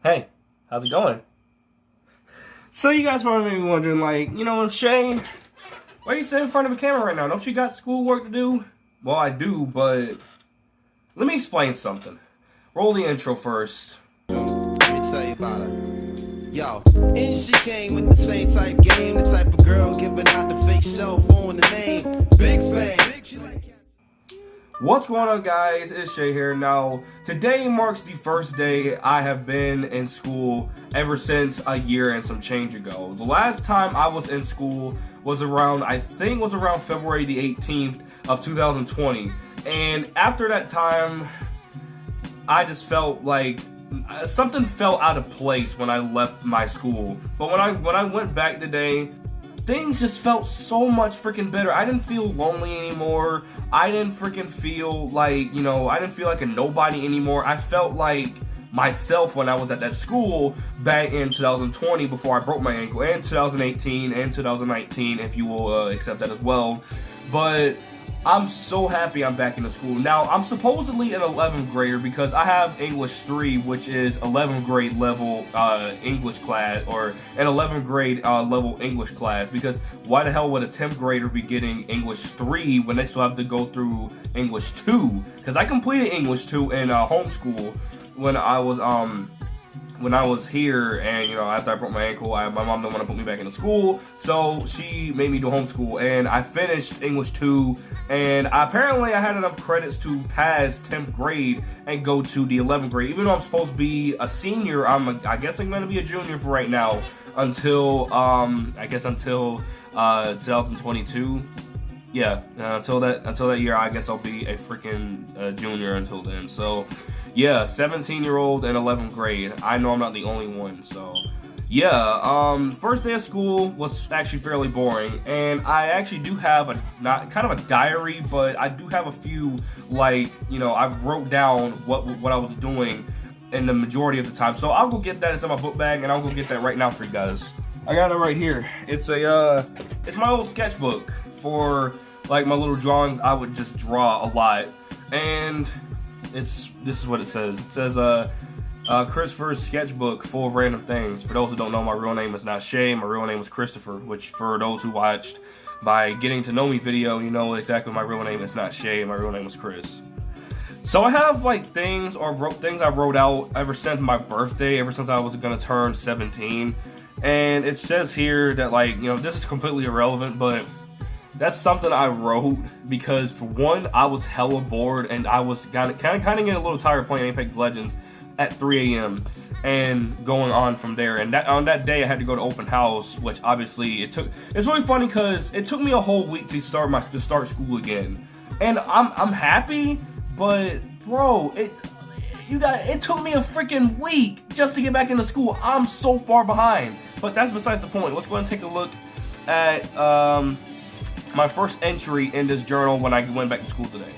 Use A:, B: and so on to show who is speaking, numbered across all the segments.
A: Hey, how's it going? So you guys probably may be wondering, like, Shay, why are you sitting in front of a camera right now? Don't you got schoolwork to do? Well, I do, but let me explain something. Roll the intro first.
B: Let me tell you about her. Yo, in she came with the same type game, the type of girl giving out the fake cell phone, the name, big fan.
A: What's going on, guys? It's Shay here. Now, today marks the first day I have been in school ever since a year and some change ago. The last time I was in school was around, February the 18th of 2020. And after that time, I just felt like something fell out of place when I left my school. But when I went back today, things just felt so much freaking better. I didn't feel lonely anymore. I didn't freaking feel like, I didn't feel like a nobody anymore. I felt like myself when I was at that school back in 2020 before I broke my ankle, and 2018 and 2019, if you will accept that as well. But I'm so happy I'm back in the school. Now, I'm supposedly an 11th grader because I have English 3, which is 11th grade level English class, or an 11th grade level English class, because why the hell would a 10th grader be getting English 3 when they still have to go through English 2? Because I completed English 2 in homeschool when I was here, and after I broke my ankle, my mom didn't want to put me back into school, so she made me do homeschool, and I finished English 2, and apparently I had enough credits to pass 10th grade and go to the 11th grade. Even though I'm supposed to be a senior, I guess I'm going to be a junior for right now until 2022. Yeah, until that year, I guess I'll be a freaking junior until then. So, yeah, 17-year-old and 11th grade. I know I'm not the only one. So, yeah, first day of school was actually fairly boring, and I actually do have a diary, but I do have a few, I wrote down what I was doing in the majority of the time. So I'll go get that. It's in my book bag, and I'll go get that right now for you guys. I got it right here. It's my old sketchbook for my little drawings. I would just draw a lot, and this is what it says. It says Christopher's sketchbook full of random things. For those who don't know, my real name is not Shay. My real name is Christopher, which for those who watched my Getting to Know Me video, you know exactly my real name is not Shay. My real name is Chris. So I have things I wrote out ever since my birthday, ever since I was gonna turn 17. And it says here that this is completely irrelevant, but that's something I wrote because, for one, I was hella bored, and I was kind of getting a little tired playing Apex Legends at 3 a.m. and going on from there. And on that day, I had to go to open house, which obviously it's really funny because it took me a whole week to start school again, and I'm happy, but bro, it took me a freaking week just to get back into school. I'm so far behind, but that's besides the point. Let's go ahead and take a look at my first entry in this journal when I went back to school today.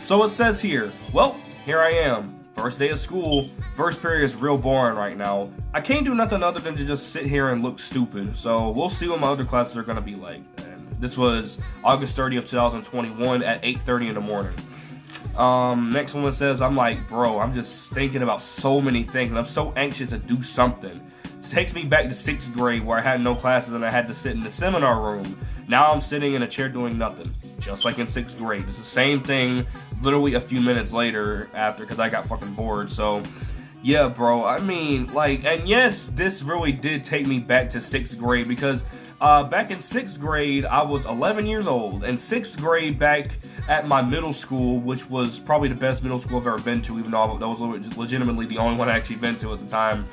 A: So it says here, well, here I am. First day of school. First period is real boring right now. I can't do nothing other than to just sit here and look stupid. So we'll see what my other classes are going to be like. And this was August 30th, 2021 at 8:30 in the morning. Next one says, I'm like, bro, I'm just thinking about so many things, and I'm so anxious to do something. It takes me back to 6th grade where I had no classes and I had to sit in the seminar room. Now I'm sitting in a chair doing nothing, just like in 6th grade. It's the same thing literally a few minutes later because I got fucking bored. So, yeah, bro, I mean, and yes, this really did take me back to 6th grade because back in 6th grade, I was 11 years old. And 6th grade back at my middle school, which was probably the best middle school I've ever been to, even though that was legitimately the only one I actually been to at the time.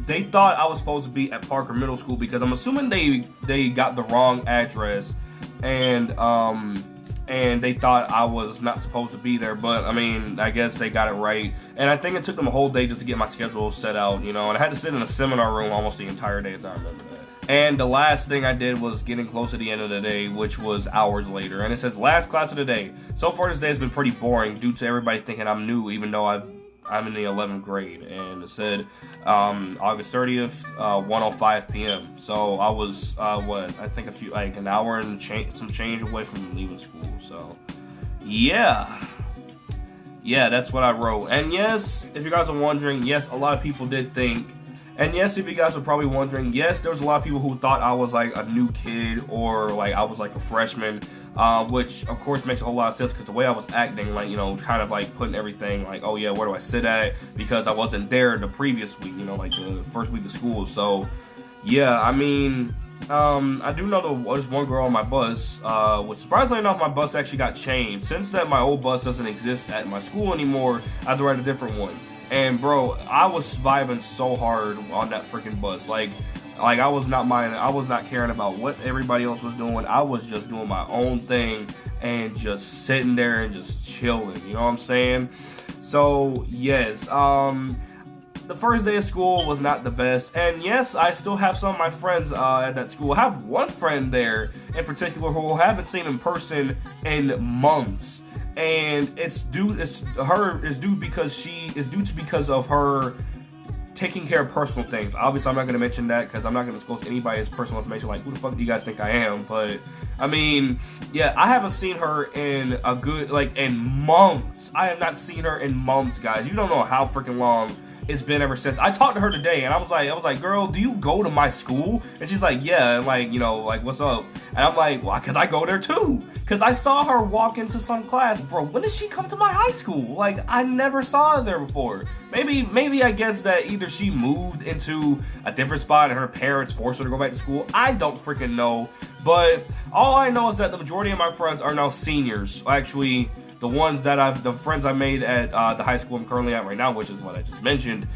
A: They thought I was supposed to be at Parker Middle School because I'm assuming they got the wrong address, and they thought I was not supposed to be there. But I mean, I guess they got it right, and I think it took them a whole day just to get my schedule set out, and I had to sit in a seminar room almost the entire day, as I remember that. And the last thing I did was getting close to the end of the day, which was hours later, and it says last class of the day. So far this day has been pretty boring due to everybody thinking I'm new, even though I'm in the 11th grade, and it said August 30th, 1:05 p.m. So I was I think an hour and some change away from leaving school. So yeah, Yeah, that's what I wrote. And yes, if you guys are wondering, yes, a lot of people did think. And yes, if you guys are probably wondering, yes, there was a lot of people who thought I was like a new kid or like I was like a freshman, which of course makes a whole lot of sense because the way I was acting, like, you know, kind of like putting everything like, oh yeah, where do I sit at? Because I wasn't there the previous week, you know, like the first week of school. So yeah, I mean, I do know there's one girl on my bus, which surprisingly enough, my bus actually got changed. Since that my old bus doesn't exist at my school anymore, I had to ride a different one. And bro, I was vibing so hard on that freaking bus. Like I was not caring about what everybody else was doing. I was just doing my own thing and just sitting there and just chilling. You know what I'm saying? So yes, the first day of school was not the best, and yes, I still have some of my friends at that school. I have one friend there in particular who I haven't seen in person in months, and it's due because of her taking care of personal things. Obviously, I'm not going to mention that because I'm not going to disclose anybody's personal information. Like, who the fuck do you guys think I am? But I mean, yeah, I haven't seen her in in months. I have not seen her in months, guys. You don't know how freaking long it's been ever since. I talked to her today, and I was like, girl, do you go to my school? And she's like, yeah, and like, you know, like, what's up? And I'm like, well, because I go there too. Because I saw her walk into some class. Bro, when did she come to my high school? Like, I never saw her there before. Maybe I guess that either she moved into a different spot and her parents forced her to go back to school. I don't freaking know. But all I know is that the majority of my friends are now seniors. Actually, the friends I made at the high school I'm currently at right now, which is what I just mentioned,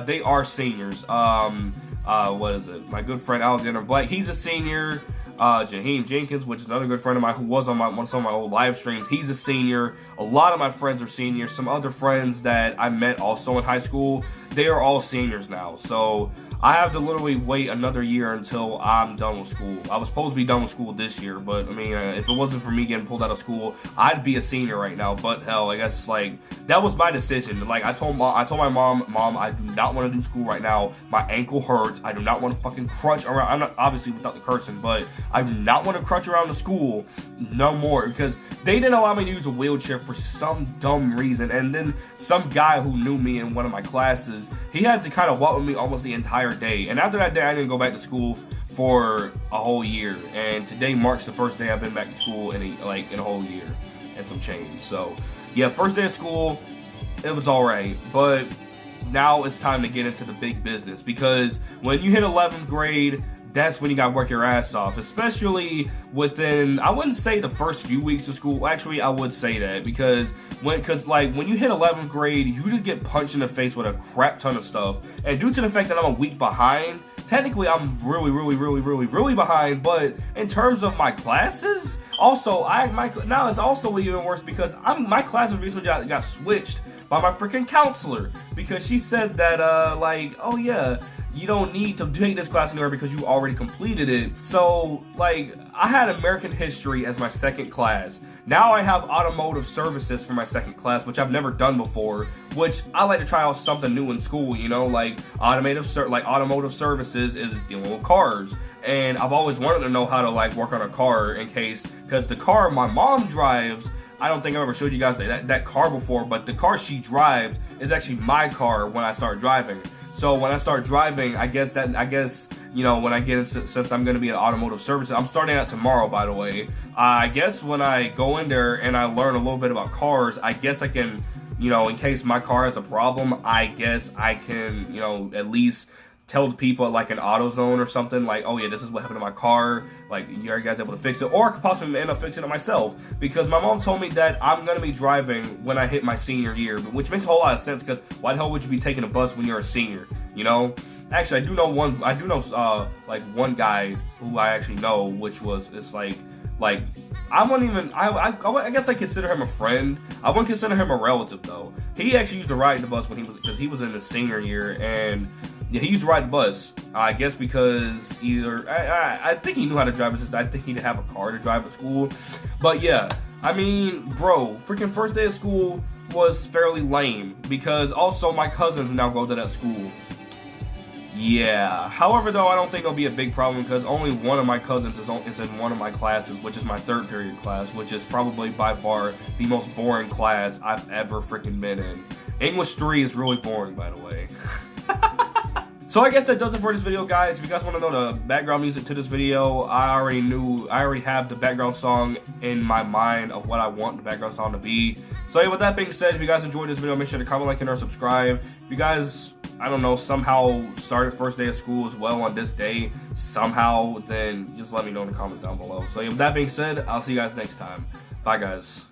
A: they are seniors. What is it? My good friend Alexander Black, he's a senior. Jaheim Jenkins, which is another good friend of mine who was on some of my old live streams, he's a senior. A lot of my friends are seniors. Some other friends that I met also in high school, they are all seniors now. So I have to literally wait another year until I'm done with school. I was supposed to be done with school this year, but I mean, if it wasn't for me getting pulled out of school, I'd be a senior right now. But hell, I guess like that was my decision. Like I told my mom, I do not want to do school right now. My ankle hurts. I do not want to fucking crutch around. I'm not obviously without the cursing, but I do not want to crutch around the school no more because they didn't allow me to use a wheelchair for some dumb reason. And then some guy who knew me in one of my classes, he had to kind of walk with me almost the entire day. And after that day, I didn't go back to school for a whole year. And today marks the first day I've been back to school in a whole year and some change. So yeah, first day of school, it was alright. But now it's time to get into the big business, because when you hit 11th grade, that's when you gotta work your ass off, especially within, I wouldn't say the first few weeks of school. Actually, I would say that, because when you hit 11th grade, you just get punched in the face with a crap ton of stuff. And due to the fact that I'm a week behind, technically I'm really behind, but in terms of my classes, also, now it's also even worse because my classes recently got switched by my freaking counselor, because she said that, oh yeah, you don't need to take this class anymore because you already completed it. So, like, I had American History as my second class. Now I have Automotive Services for my second class, which I've never done before, which I like to try out something new in school, you know, like Automotive Services is dealing with cars. And I've always wanted to know how to, like, work on a car in case, because the car my mom drives, I don't think I've ever showed you guys that car before, but the car she drives is actually my car when I start driving. So when I start driving, I guess, you know, when I get into, since I'm going to be an automotive service, I'm starting out tomorrow, by the way. I guess when I go in there and I learn a little bit about cars, I guess I can, you know, in case my car has a problem, I guess I can, you know, at least tell the people at like an AutoZone or something, like, oh yeah, this is what happened to my car, like, are you guys able to fix it? Or I could possibly end up fixing it myself, because my mom told me that I'm going to be driving when I hit my senior year, which makes a whole lot of sense, because why the hell would you be taking a bus when you're a senior, you know? Actually, I do know one guy who I actually know, which was, it's like, I guess I consider him a friend. I wouldn't consider him a relative, though. He actually used to ride the bus because he was in his senior year, and yeah, he used to ride the bus, I guess because I think he knew how to drive it, since I think he didn't have a car to drive at school. But yeah, I mean, bro, freaking first day of school was fairly lame, because also my cousins now go to that school. Yeah. However, though, I don't think it'll be a big problem because only one of my cousins is in one of my classes, which is my third period class, which is probably by far the most boring class I've ever freaking been in. English 3 is really boring, by the way. So I guess that does it for this video, guys. If you guys want to know the background music to this video, I already have the background song in my mind of what I want the background song to be. So yeah, with that being said, if you guys enjoyed this video, make sure to comment, like, and subscribe. If you guys, I don't know, somehow started first day of school as well on this day, somehow, then just let me know in the comments down below. So yeah, with that being said, I'll see you guys next time. Bye, guys.